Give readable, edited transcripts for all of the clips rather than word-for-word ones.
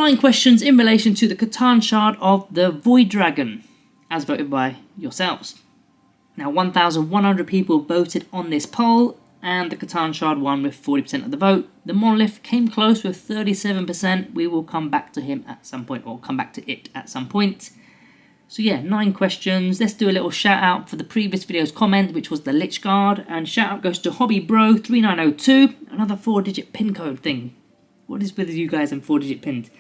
9 questions in relation to the Catan shard of the Void Dragon, as voted by yourselves. Now 1,100 people voted on this poll, and the Catan shard won with 40% of the vote. The Monolith came close with 37%. We will come back to him at some point, or come back to it at some point. So yeah, 9 questions. Let's do a little shout out for the previous video's comment, which was the Lich Guard. And shout out goes to HobbyBro3902, another 4-digit pin code thing. What is with you guys and 4-digit pins?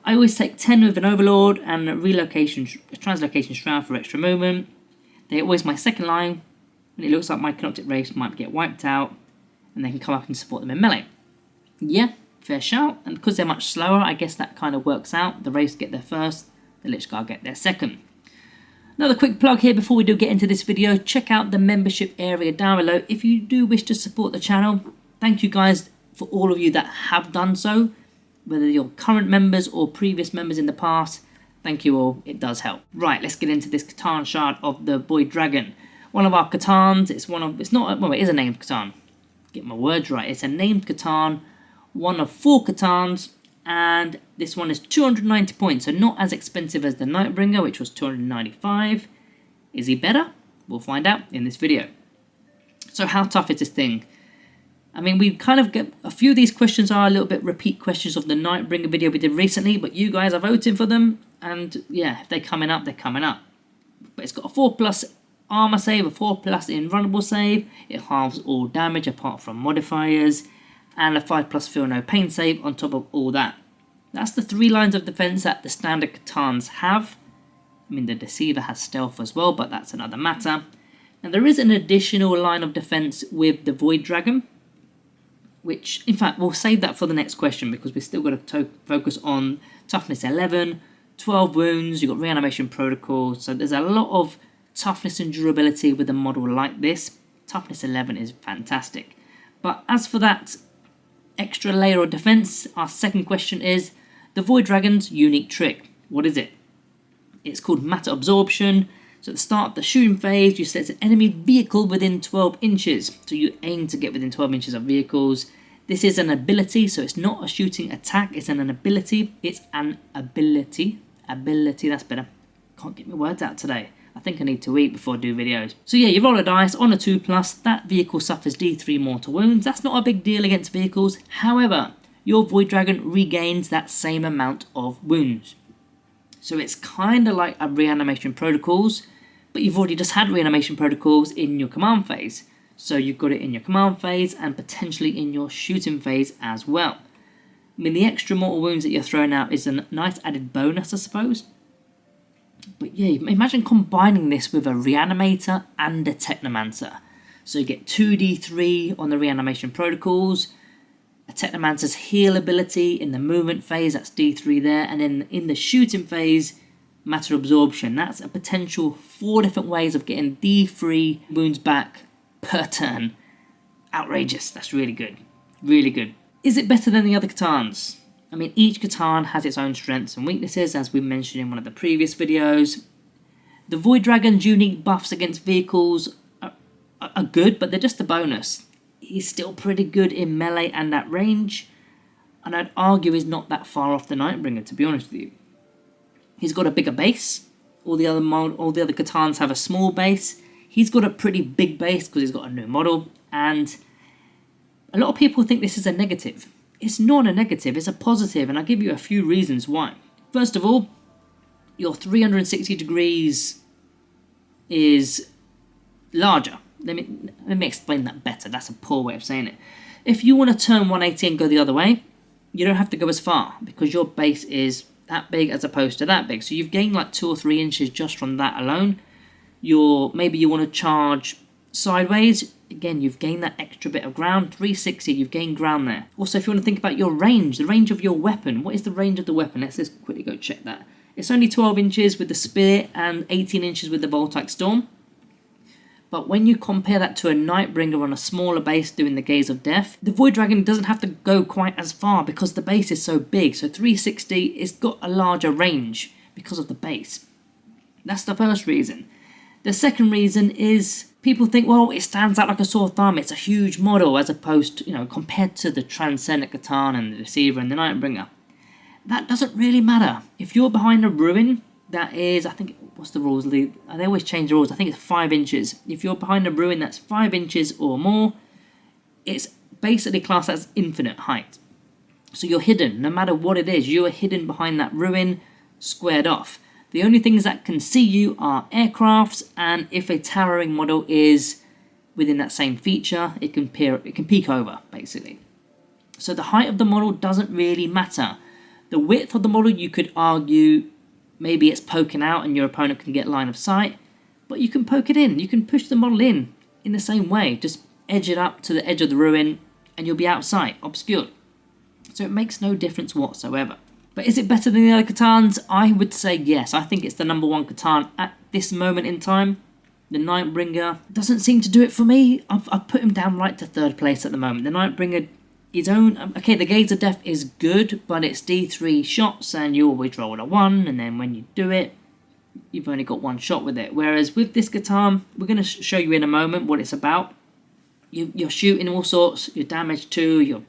I always take 10 with an Overlord and a Translocation Shroud for extra movement. They're always my second line when it looks like my Canoptic race might get wiped out, and they can come up and support them in melee. Yeah, fair shout, and because they're much slower, I guess that kind of works out. The race get there first, the Lich Guard get there second. Another quick plug here before we do get into this video, check out the membership area down below if you do wish to support the channel. Thank you guys for all of you that have done so, whether you're current members or previous members in the past. Thank you all, it does help. Right, let's get into this Catan shard of the Void Dragon. One of our Catans, it is a named Catan. Get my words right, it's a named Catan, one of 4 Catans, and this one is 290 points, so not as expensive as the Nightbringer, which was 295. Is he better? We'll find out in this video. So how tough is this thing? I mean, we kind of get a few of these questions are a little bit repeat questions of the Nightbringer video we did recently, but you guys are voting for them, and yeah, if they're coming up, they're coming up. But it's got a 4+ armor save, a 4+ invulnerable save, it halves all damage apart from modifiers, and a 5+ feel no pain save on top of all that. That's the 3 lines of defense that the standard Catans have. I mean, the Deceiver has stealth as well, but that's another matter. And there is an additional line of defense with the Void Dragon, which, in fact, we'll save that for the next question because we've still got to focus on toughness 11, 12 wounds, you've got reanimation protocol, so there's a lot of toughness and durability with a model like this. Toughness 11 is fantastic. But as for that extra layer of defense, our second question is the Void Dragon's unique trick. What is it? It's called Matter Absorption. So at the start of the shooting phase, you set an enemy vehicle within 12 inches. So you aim to get within 12 inches of vehicles. This is an ability, so it's not a shooting attack, it's an ability. It's an ability. Ability, that's better. Can't get my words out today. I think I need to eat before I do videos. So yeah, you roll a dice on a 2+, that vehicle suffers D3 mortal wounds. That's not a big deal against vehicles. However, your Void Dragon regains that same amount of wounds. So it's kind of like a reanimation protocols, but you've already just had reanimation protocols in your command phase. So you've got it in your command phase and potentially in your shooting phase as well. I mean, the extra mortal wounds that you're throwing out is a nice added bonus, I suppose. But yeah, imagine combining this with a Reanimator and a Technomancer. So you get 2d3 on the Reanimation protocols, a Technomancer's heal ability in the movement phase, that's d3 there, and then in the shooting phase, Matter Absorption. That's a potential 4 different ways of getting d3 wounds back per turn. Outrageous, that's really good. Really good. Is it better than the other Catans? I mean, each Catan has its own strengths and weaknesses, as we mentioned in one of the previous videos. The Void Dragon's unique buffs against vehicles are good, but they're just a bonus. He's still pretty good in melee and at range, and I'd argue he's not that far off the Nightbringer, to be honest with you. He's got a bigger base. All the other Catans have a small base. He's got a pretty big base because he's got a new model, and a lot of people think this is a negative. It's not a negative, it's a positive, and I'll give you a few reasons why. First of all, your 360 degrees is larger. Let me explain that better. That's a poor way of saying it. If you want to turn 180 and go the other way, you don't have to go as far because your base is that big as opposed to that big. So you've gained like 2 or 3 inches just from that alone. Maybe you want to charge sideways. Again, you've gained that extra bit of ground. 360, you've gained ground there. Also, if you want to think about your range, the range of your weapon. What is the range of the weapon? Let's just quickly go check that. It's only 12 inches with the Spear and 18 inches with the Voltaic Storm. But when you compare that to a Nightbringer on a smaller base doing the Gaze of Death, the Void Dragon doesn't have to go quite as far because the base is so big. So 360, it's got a larger range because of the base. That's the first reason. The second reason is people think, well, it stands out like a sore thumb. It's a huge model as opposed to, compared to the Transcendent Catan and the Deceiver and the Nightbringer. that doesn't really matter. If you're behind a ruin, that is, I think, what's the rules? They always change the rules. I think it's 5 inches. If you're behind a ruin that's 5 inches or more, it's basically classed as infinite height. So you're hidden, no matter what it is. You are hidden behind that ruin, squared off. The only things that can see you are aircrafts, and if a towering model is within that same feature, it can peek over, basically. So the height of the model doesn't really matter. The width of the model, you could argue, maybe it's poking out and your opponent can get line of sight, but you can poke it in. You can push the model in the same way. Just edge it up to the edge of the ruin and you'll be out of sight, obscured. So it makes no difference whatsoever. But is it better than the other Catans? I would say yes. I think it's the number 1 Catan at this moment in time. The Nightbringer doesn't seem to do it for me. I've put him down right to 3rd place at the moment. The Nightbringer, his own... Okay, the Gaze of Death is good, but it's D3 shots and you always roll a 1, and then when you do it, you've only got 1 shot with it. Whereas with this Catan, we're going to show you in a moment what it's about. You're shooting all sorts, you're damage 2,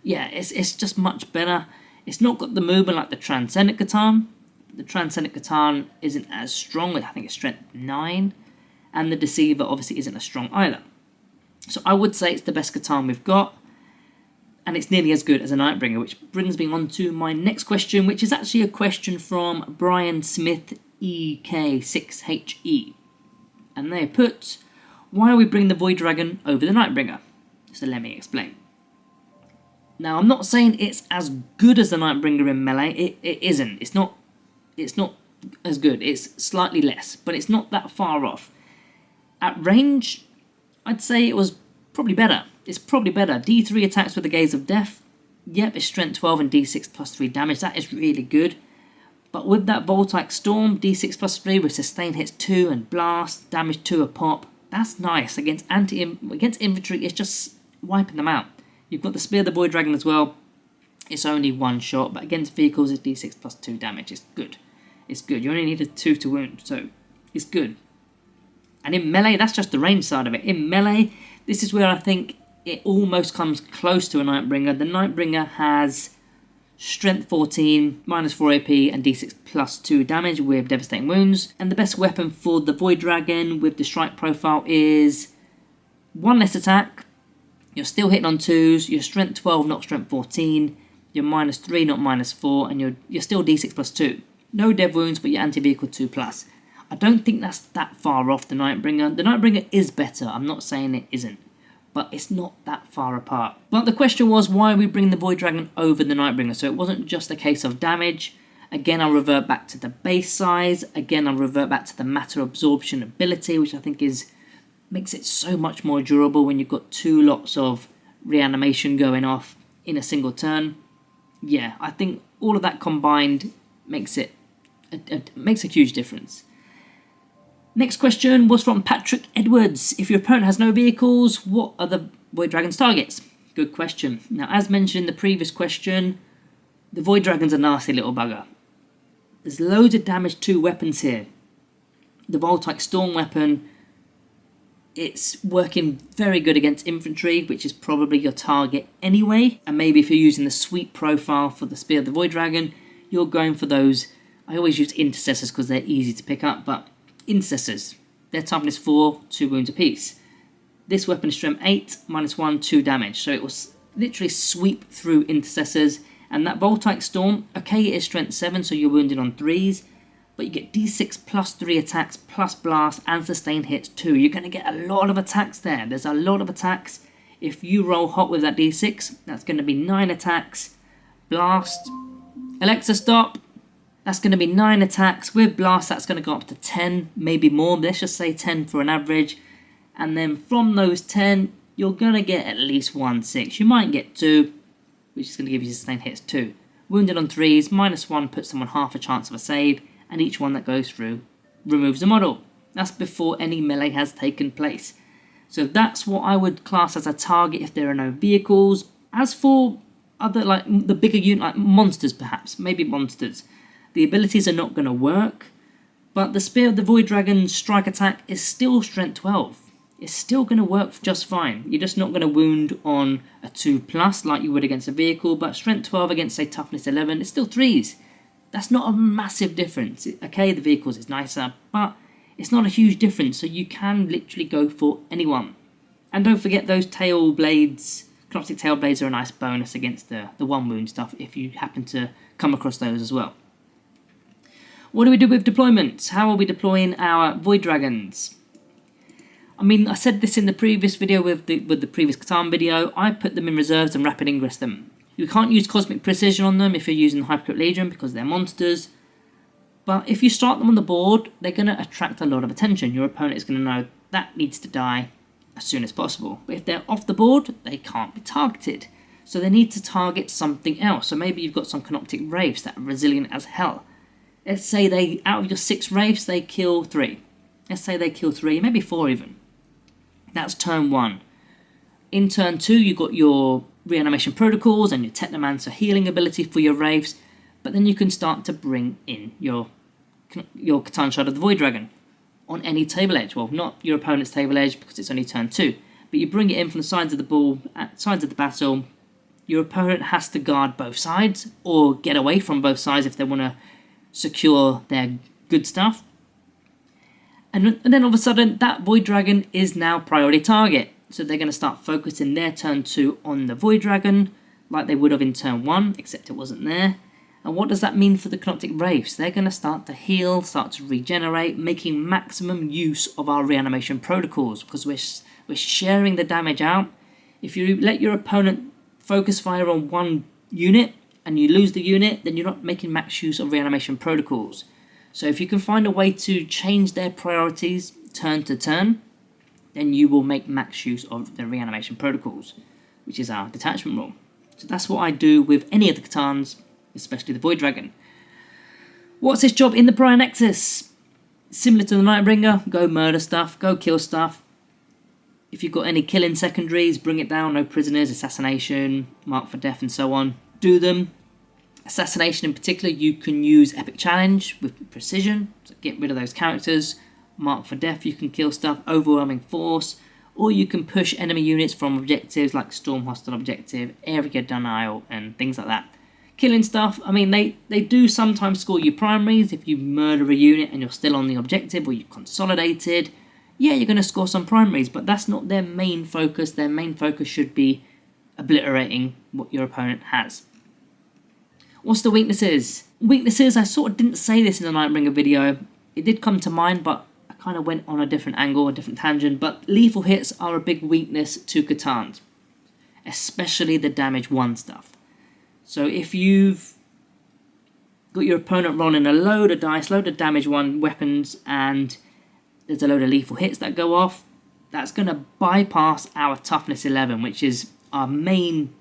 it's just much better. It's not got the movement like the Transcendent Catan. The Transcendent Catan isn't as strong. I think it's strength 9. And the Deceiver obviously isn't as strong either. So I would say it's the best Catan we've got. And it's nearly as good as a Nightbringer, which brings me on to my next question, which is actually a question from Brian Smith EK6HE. And they put, why are we bringing the Void Dragon over the Nightbringer? So let me explain. Now, I'm not saying it's as good as the Nightbringer in melee. It isn't. It's not as good. It's slightly less, but it's not that far off. At range, I'd say it was probably better. It's probably better. D3 attacks with the Gaze of Death. Yep, it's strength 12 and D6 plus 3 damage. That is really good. But with that Voltaic Storm, D6 plus 3 with sustain hits 2 and blast, damage 2 a pop. That's nice. Against infantry, it's just wiping them out. You've got the Spear of the Void Dragon as well. It's only 1 shot, but against vehicles it's D6 plus 2 damage. It's good. It's good. You only need a 2 to wound, so it's good. And in melee, that's just the range side of it. In melee, this is where I think it almost comes close to a Nightbringer. The Nightbringer has strength 14, minus 4 AP, and D6 plus 2 damage with devastating wounds. And the best weapon for the Void Dragon with the strike profile is 1 less attack. You're still hitting on 2s, you're strength 12, not strength 14, you're minus 3, not minus 4, and you're still D6 plus 2. No dev wounds, but you're anti-vehicle 2+. I don't think that's that far off the Nightbringer. The Nightbringer is better, I'm not saying it isn't, but it's not that far apart. But the question was, why are we bringing the Void Dragon over the Nightbringer? So it wasn't just a case of damage. Again, I'll revert back to the base size. Again, I'll revert back to the matter absorption ability, which I think makes it so much more durable when you've got 2 lots of reanimation going off in a single turn. Yeah, I think all of that combined makes a huge difference. Next question was from Patrick Edwards. If your opponent has no vehicles, what are the Void Dragon's targets? Good question. Now, as mentioned in the previous question, the Void Dragon's a nasty little bugger. There's loads of damage 2 weapons here. The Voltaic Storm weapon, it's working very good against infantry, which is probably your target anyway. And maybe if you're using the sweep profile for the Spear of the Void Dragon, you're going for those. I always use Intercessors because they're easy to pick up, but Intercessors, their toughness 4, 2 wounds apiece. This weapon is strength 8, minus 1, 2 damage. So it will literally sweep through Intercessors. And that Voltaic Storm, okay, it is strength 7, so you're wounded on 3s. But you get D6 plus 3 attacks, plus blast, and sustain hits 2. You're going to get a lot of attacks there. There's a lot of attacks. If you roll hot with that D6, that's going to be 9 attacks. Blast. Alexa, stop. That's going to be 9 attacks. With blast, that's going to go up to 10, maybe more. Let's just say 10 for an average. And then from those 10, you're going to get at least 1 6. You might get 2, which is going to give you sustain hits 2. Wounded on 3s, minus 1 puts them on half a chance of a save. And each one that goes through removes the model. That's before any melee has taken place. So that's what I would class as a target if there are no vehicles. As for other, like the bigger unit, like monsters perhaps, maybe monsters, the abilities are not going to work. But the Spear of the Void Dragon's strike attack is still strength 12. it's still going to work just fine. You're just not going to wound on a 2+ like you would against a vehicle, but strength 12 against, say, toughness 11, it's still 3s. That's not a massive difference. Okay, the vehicles is nicer, but it's not a huge difference, so you can literally go for anyone. And don't forget those tail blades, Canoptic tail blades are a nice bonus against the 1 wound stuff if you happen to come across those as well. What do we do with deployments? How are we deploying our Void Dragons? I mean, I said this in the previous video with the previous Catan video. I put them in reserves and rapid ingress them. You can't use Cosmic Precision on them if you're using Hypercrypt Legion because they're monsters. But if you start them on the board, they're going to attract a lot of attention. Your opponent is going to know that needs to die as soon as possible. But if they're off the board, they can't be targeted. So they need to target something else. So maybe you've got some Canoptic Wraiths that are resilient as hell. Let's say they, out of your 6 Wraiths, they kill 3. Let's say they kill 3, maybe 4 even. That's turn 1. In turn 2, you've got your reanimation protocols and your Technomancer healing ability for your Wraiths. But then you can start to bring in your Catan Shard of the Void Dragon on any table edge. Well, not your opponent's table edge because it's only turn 2. But you bring it in from the sides of the ball, sides of the battle. Your opponent has to guard both sides or get away from both sides if they want to secure their good stuff. And then all of a sudden, that Void Dragon is now priority target. So they're going to start focusing their turn 2 on the Void Dragon, like they would have in turn 1, except it wasn't there. And what does that mean for the Canoptic Wraiths? They're going to start to heal, start to regenerate, making maximum use of our reanimation protocols, because we're sharing the damage out. If you let your opponent focus fire on one unit, and you lose the unit, then you're not making max use of reanimation protocols. So if you can find a way to change their priorities turn to turn, then you will make max use of the reanimation protocols, which is our detachment rule. So that's what I do with any of the Catans, especially the Void Dragon. What's its job in the Pariah Nexus? Similar to the Nightbringer, go murder stuff, go kill stuff. If you've got any killing secondaries, bring it down, no prisoners, assassination, mark for death and so on, do them. Assassination in particular, you can use Epic Challenge with precision, so get rid of those characters. Mark for death, you can kill stuff, overwhelming force, or you can push enemy units from objectives like Storm Hostile Objective, Area Denial, and things like that. Killing stuff, I mean, they do sometimes score you primaries if you murder a unit and you're still on the objective or you've consolidated. Yeah, you're going to score some primaries, but that's not their main focus. Their main focus should be obliterating what your opponent has. What's the weaknesses? Weaknesses, I sort of didn't say this in the Nightbringer video. It did come to mind, but I kind of went on a different angle, a different tangent. But lethal hits are a big weakness to Catans, especially the damage 1 stuff. So if you've got your opponent rolling a load of dice, load of damage 1 weapons, and there's a load of lethal hits that go off, that's going to bypass our toughness 11, which is our main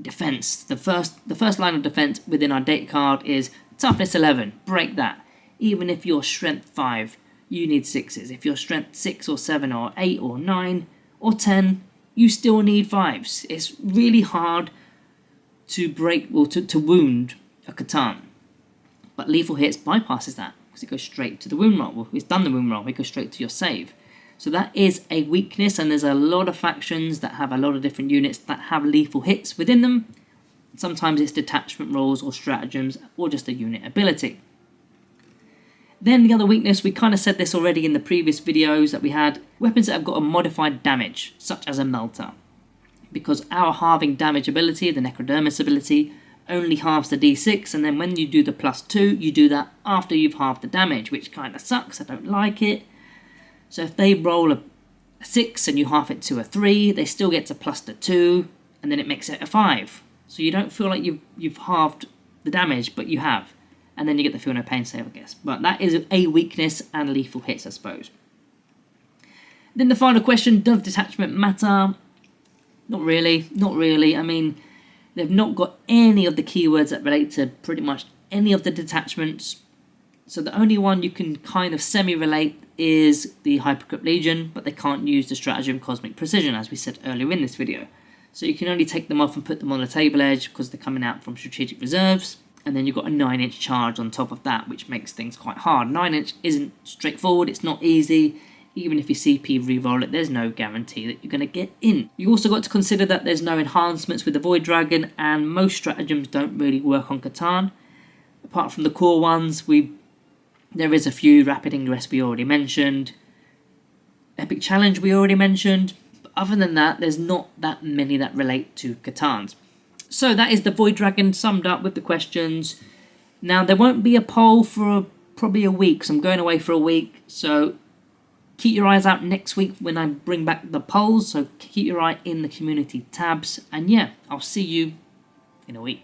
defense. The first line of defense within our data card is toughness 11. Break that. Even if you're strength 5, you need 6s. If you're strength 6 or 7 or 8 or 9 or 10, you still need 5s. It's really hard to break or to wound a Catan. But lethal hits bypasses that because it goes straight to the wound roll. Well, it's done the wound roll, it goes straight to your save. So that is a weakness, and there's a lot of factions that have a lot of different units that have lethal hits within them. Sometimes it's detachment rolls or stratagems or just a unit ability. Then the other weakness, we kind of said this already in the previous videos that we had, weapons that have got a modified damage, such as a melter. Because our halving damage ability, the Necrodermis ability, only halves the d6, and then when you do the +2, you do that after you've halved the damage, which kind of sucks, I don't like it. So if they roll a 6 and you half it to a 3, they still get to +2, and then it makes it a 5. So you don't feel like you've halved the damage, but you have. And then you get the feel no pain save, I guess. But that is a weakness and lethal hits, I suppose. Then the final question, does detachment matter? Not really, not really. I mean, they've not got any of the keywords that relate to pretty much any of the detachments. So the only one you can kind of semi-relate is the Hypercrypt Legion, but they can't use the stratagem Cosmic Precision, as we said earlier in this video. So you can only take them off and put them on the table edge because they're coming out from strategic reserves. And then you've got a 9-inch charge on top of that, which makes things quite hard. 9-inch isn't straightforward, it's not easy. even if you CP reroll it, there's no guarantee that you're going to get in. You also got to consider that there's no enhancements with the Void Dragon, and most stratagems don't really work on Catan. Apart from the core ones, there is a few. Rapid Ingress we already mentioned. Epic Challenge we already mentioned. But other than that, there's not that many that relate to Catans. So that is the Void Dragon summed up with the questions. Now, there won't be a poll for probably a week, so I'm going away for a week. So keep your eyes out next week when I bring back the polls. So keep your eye in the community tabs. And yeah, I'll see you in a week.